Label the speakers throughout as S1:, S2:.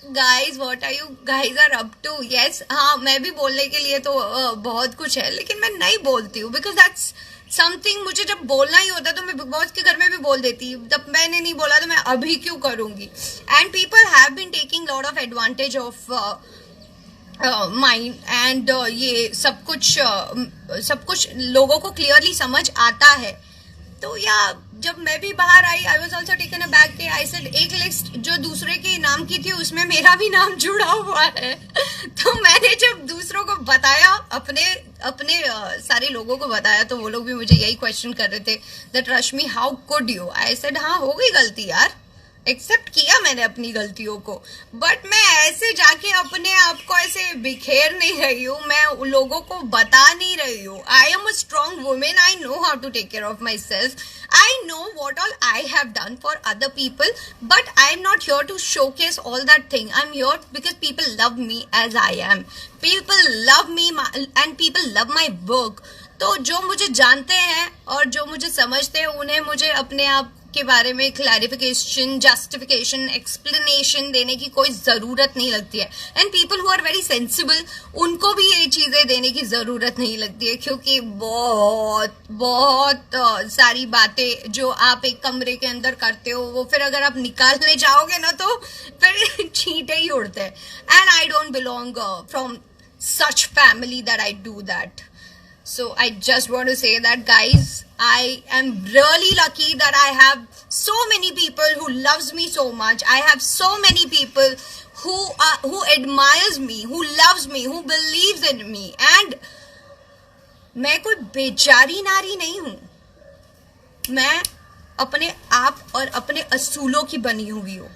S1: Guys what are you guys are up to? Yes, हाँ, मैं भी बोलने के लिए तो बहुत कुछ है, लेकिन मैं नहीं बोलती हूँ बिकॉज दैट्स समथिंग। मुझे जब बोलना ही होता है तो मैं बिग बॉस के घर में भी बोल देती हूँ, जब मैंने नहीं बोला तो मैं अभी क्यों करूंगी? And people have been taking lot of advantage of mind and ये सब कुछ लोगों को क्लियरली समझ आता है। तो या जब मैं भी बाहर आई, I was also taken aback के आई सेड एक लिस्ट जो दूसरे के नाम की थी उसमें मेरा भी नाम जुड़ा हुआ है। तो मैंने जब दूसरों को बताया, अपने अपने सारे लोगों को बताया, तो वो लोग भी मुझे यही क्वेश्चन कर रहे थे that Rashmi how could you? I said हाँ, हो गई गलती यार, एक्सेप्ट किया मैंने अपनी गलतियों को, बट मैं ऐसे जाके अपने आप को ऐसे बिखेर नहीं रही हूँ, मैं लोगों को बता नहीं रही हूँ। I am a strong women, I know how to take care of my self, I know what all I have done for other people, but I am not here to showcase all that thing. I am here because people love me as I am, people love me and people love my work. तो जो मुझे जानते हैं और जो मुझे समझते हैं, उन्हें मुझे अपने आप के बारे में क्लैरिफिकेशन, जस्टिफिकेशन, एक्सप्लेनेशन देने की कोई जरूरत नहीं लगती है। And people who are very sensible, उनको भी ये चीजें देने की जरूरत नहीं लगती है, क्योंकि बहुत बहुत सारी बातें जो आप एक कमरे के अंदर करते हो, वो फिर अगर आप निकालने जाओगे ना तो फिर छींटे ही उड़ते हैं। And I don't belong from such family that I do that. So I just want to say that, guys, I am really lucky that I have so many people who loves me so much. I have so many people who admires me, who loves me, who believes in me. And मैं कोई बेचारी नारी नहीं हूँ, मैं अपने आप और अपने असूलों की बनी हुई हूँ,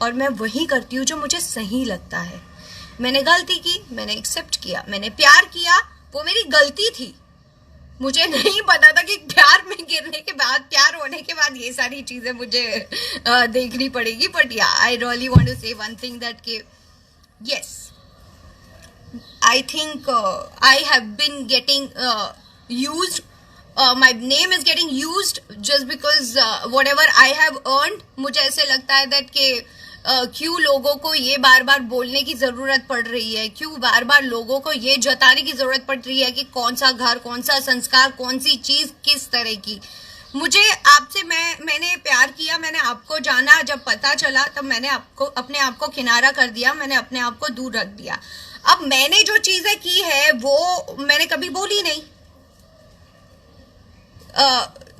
S1: और मैं वही करती हूँ जो मुझे सही लगता है। मैंने गलती की, मैंने एक्सेप्ट किया, मैंने प्यार किया, वो मेरी गलती थी। मुझे नहीं पता था कि प्यार में गिरने के बाद, प्यार होने के बाद ये सारी चीजें मुझे देखनी पड़ेगी। But yeah, I really want to say one thing that कि yes, I think I have been getting used, my name is getting used just because whatever I have earned, मुझे ऐसे लगता है that कि क्यों लोगों को ये बार बार बोलने की जरूरत पड़ रही है, क्यों बार बार लोगों को ये जताने की जरूरत पड़ रही है कि कौन सा घर, कौन सा संस्कार, कौन सी चीज किस तरह की। मुझे आपसे मैंने प्यार किया, मैंने आपको जाना, जब पता चला तब मैंने अपने आप को किनारा कर दिया, मैंने अपने आप को दूर रख दिया। अब मैंने जो चीजें की है वो मैंने कभी बोली नहीं।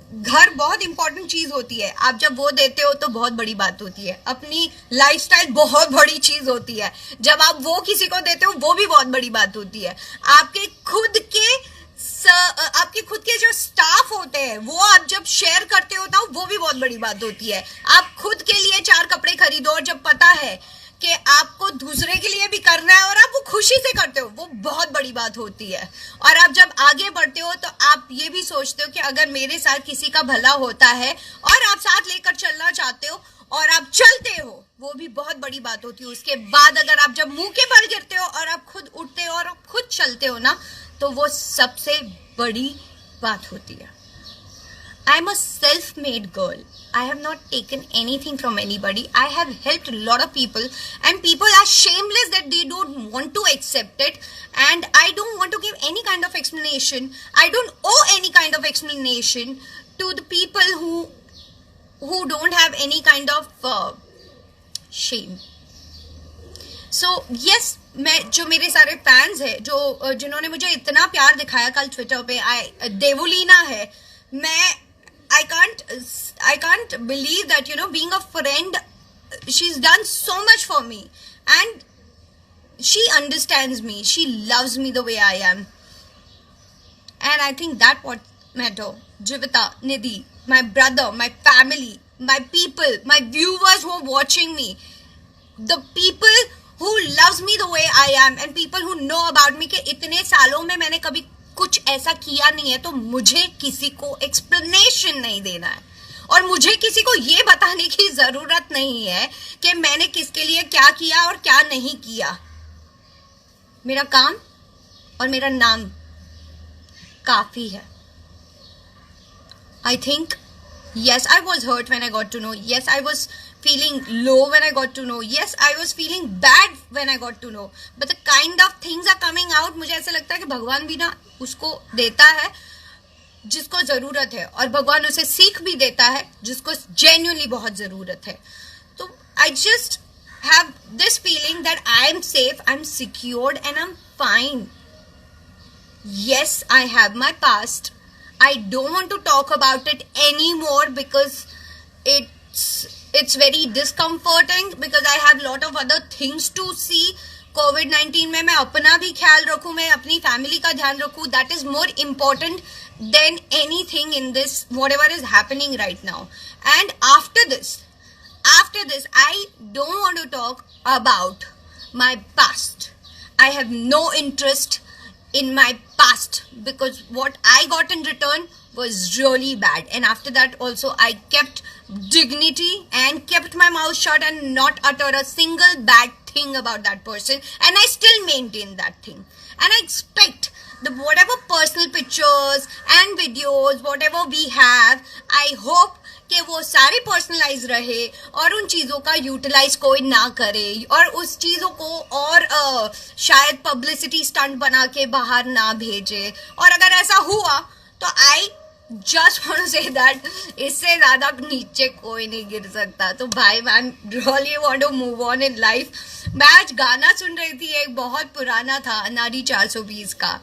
S1: घर बहुत इंपॉर्टेंट चीज होती है, आप जब वो देते हो तो बहुत बड़ी बात होती है। अपनी लाइफस्टाइल बहुत बड़ी चीज होती है, जब आप वो किसी को देते हो वो भी बहुत बड़ी बात होती है। आपके खुद के जो स्टाफ होते हैं वो आप जब शेयर करते हो तो वो भी बहुत बड़ी बात होती है। आप खुद के लिए 4 कपड़े खरीदो और जब पता है कि आपको दूसरे के लिए भी करना है और आप वो खुशी से करते हो, वो बहुत बड़ी बात होती है। और आप जब आगे बढ़ते हो तो आप ये भी सोचते हो कि अगर मेरे साथ किसी का भला होता है और आप साथ लेकर चलना चाहते हो और आप चलते हो, वो भी बहुत बड़ी बात होती है। उसके बाद अगर आप जब मुंह के बल गिरते हो और आप खुद उठते हो और आप खुद चलते हो ना, तो वो सबसे बड़ी बात होती है। I am a self-made girl. I have not taken anything from anybody. I have helped a lot of people, and people are shameless that they don't want to accept it, and I don't want to give any kind of explanation. I don't owe any kind of explanation to the people who don't have any kind of shame. So yes, मैं जो मेरे सारे fans हैं, जो जिन्होंने मुझे इतना प्यार दिखाया कल ट्विटर पे, देवुलीना है, मैं I can't believe that, you know, being a friend, she's done so much for me and she understands me, she loves me the way I am, and I think that what matter. Jivita, Nidhi, my brother, my family, my people, my viewers who are watching me, the people who loves me the way I am and people who know about me कि इतने सालों में मैंने कभी कुछ ऐसा किया नहीं है, तो मुझे किसी को एक्सप्लेनेशन नहीं देना है और मुझे किसी को ये बताने की जरूरत नहीं है कि मैंने किसके लिए क्या किया और क्या नहीं किया। मेरा काम और मेरा नाम काफी है। I think yes, I was hurt when I got to know. Yes, I was feeling low when I got to know. Yes, I was feeling bad when I got to know. But the kind of things are coming out, मुझे ऐसा लगता है कि भगवान भी ना उसको देता है जिसको जरूरत है, और भगवान उसे सीख भी देता है जिसको genuinely बहुत जरूरत है. तो I just have this feeling that I am safe, I'm secured, and I'm fine. Yes, I have my past. I don't want to talk about it anymore because it's very discomforting, because I have lot of other things to see. COVID-19 में मैं अपना भी ख्याल रखूं, मैं अपनी family का ध्यान रखूं. That is more important than anything in this, whatever is happening right now. And after this, I don't want to talk about my past. I have no interest in my past, because what I got in return was really bad. And after that also I kept dignity and kept my mouth shut and not utter a single bad thing about that person, and I still maintain that thing. And I expect the whatever personal pictures and videos whatever we have, I hope कि वो सारे personalise रहे और उन चीज़ों का utilise कोई ना करे, और उस चीज़ों को और शायद पब्लिसिटी स्टंट बना के बाहर ना भेजे. और अगर ऐसा हुआ तो I just want to say that इससे ज़्यादा नीचे कोई नहीं गिर सकता. तो भाई man really want to move on in life. मैं आज गाना सुन रही थी, एक बहुत पुराना था, अनारी 420 का.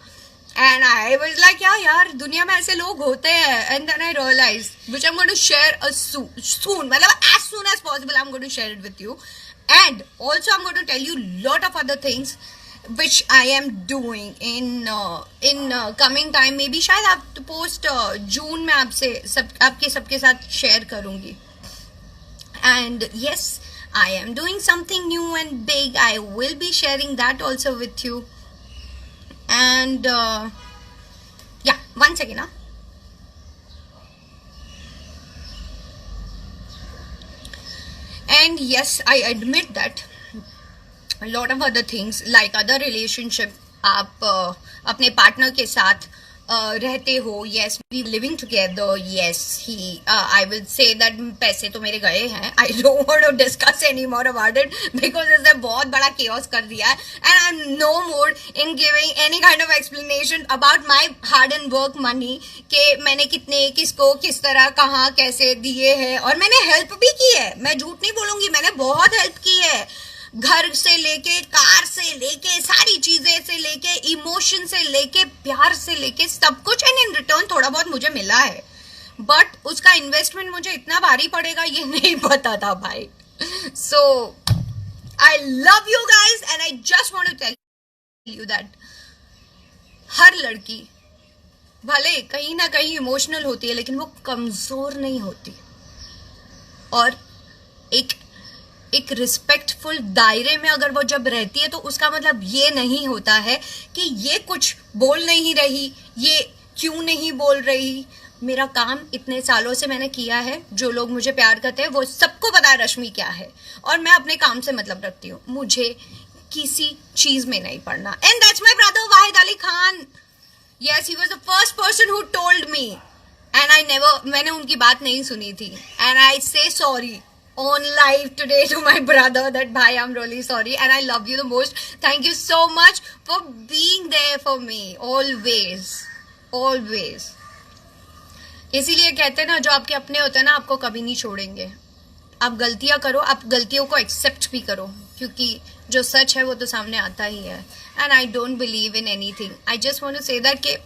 S1: And I was like, yeah, यार दुनिया में ऐसे लोग होते हैं. And then I realized, which I'm going to share soon, मतलब as soon as possible I'm going to share it with you. And also I'm going to tell you lot of other things which I am doing in coming time. Maybe शायद आप तो post जून में आपके सबके साथ share करूँगी. And yes, I am doing something new and big. I will be sharing that also with you. And yeah, one second. And yes, I admit that a lot of other things like other relationship, आप अपने partner के साथ रहते हो. yes, we living together. yes, he I will say that पैसे तो मेरे गए हैं. I don't want to discuss anymore about it because इसने बहुत बड़ा chaos कर दिया है. And I'm no mood in giving any kind of explanation about my hard and work money कि मैंने कितने, किसको, किस तरह, कहाँ, कैसे दिए हैं. और मैंने हेल्प भी की है, मैं झूठ नहीं बोलूंगी, मैंने बहुत हेल्प की है. घर से लेके, कार से लेके, सारी चीजें से लेके, इमोशन से लेके, प्यार से लेके, सब कुछ. एंड इन रिटर्न थोड़ा बहुत मुझे मिला है, बट उसका इन्वेस्टमेंट मुझे इतना भारी पड़ेगा ये नहीं पता था भाई. So I love you guys and I just want to tell you that हर लड़की भले कहीं ना कहीं इमोशनल होती है, लेकिन वो कमजोर नहीं होती. और एक रिस्पेक्टफुल दायरे में अगर वो जब रहती है तो उसका मतलब ये नहीं होता है कि ये कुछ बोल नहीं रही, ये क्यों नहीं बोल रही. मेरा काम इतने सालों से मैंने किया है, जो लोग मुझे प्यार करते हैं वो सबको पता है रश्मि क्या है, और मैं अपने काम से मतलब रखती हूँ. मुझे किसी चीज में नहीं पड़ना. And that's my brother Wahid Ali Khan. Yes, he was the first person who told me, and मैंने उनकी बात नहीं सुनी थी. एंड आई से sorry on live today to my brother that bhai, I'm really sorry and I love you the most. Thank you so much for being there for me always. इसीलिए कहते हैं ना, जो आपके अपने होते हैं ना, आपको कभी नहीं छोड़ेंगे. आप गलतियां करो, आप गलतियों को एक्सेप्ट भी करो, क्योंकि जो सच है वो तो सामने आता ही है. And I don't believe in anything. I just want to say that कि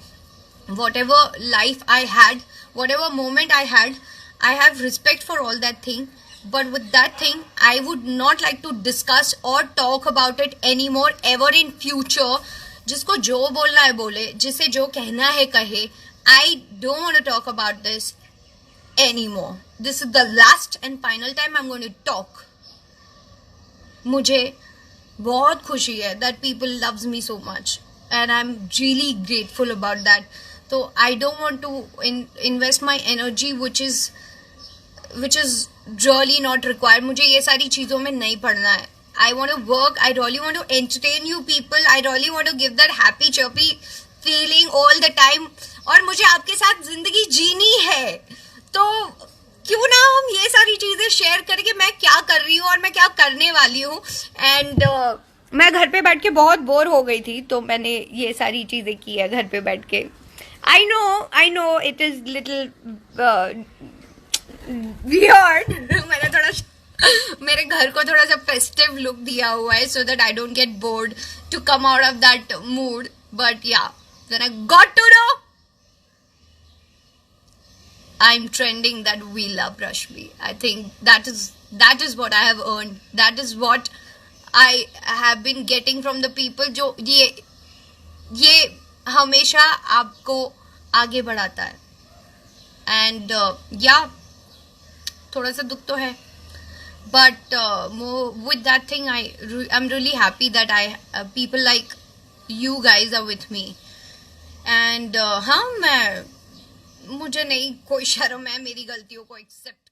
S1: whatever life I had, whatever moment I had, I have respect for all that thing. But with that thing, I would not like to discuss or talk about it anymore ever in future. जिसको जो बोलना है बोले, जिसे जो कहना है कहे. I don't want to talk about this anymore. This is the last and final time I'm going to talk. मुझे बहुत खुशी है that people loves me so much and I'm really grateful about that. So I don't want to invest my energy which is really not required. मुझे ये सारी चीज़ों में नहीं पढ़ना है. I want to work. I really want to entertain you people. I really want to give that happy chirpy feeling all the time. और मुझे आपके साथ जिंदगी जीनी है. तो क्यों ना हम ये सारी चीजें शेयर करें कि मैं क्या कर रही हूँ और मैं क्या करने वाली हूँ। एंड मैं घर पे बैठ के बहुत बोर हो गई थी, तो मैंने ये सारी चीजें की है घर पे बैठ के। I know it is little weird. मैंने मेरे घर को थोड़ा सा फेस्टिव लुक दिया हुआ है, so that I don't get bored to come out of that mood. But yeah, when I got to know I'm trending that we love Rashmi. I think that is what I have earned. That is what I have been getting from the people जो ये हमेशा आपको आगे बढ़ाता है। And थोड़ा सा दुख तो है, but with that thing I'm really happy that people like you guys are with me. And मुझे नहीं कोई शर्म है मेरी गलतियों को एक्सेप्ट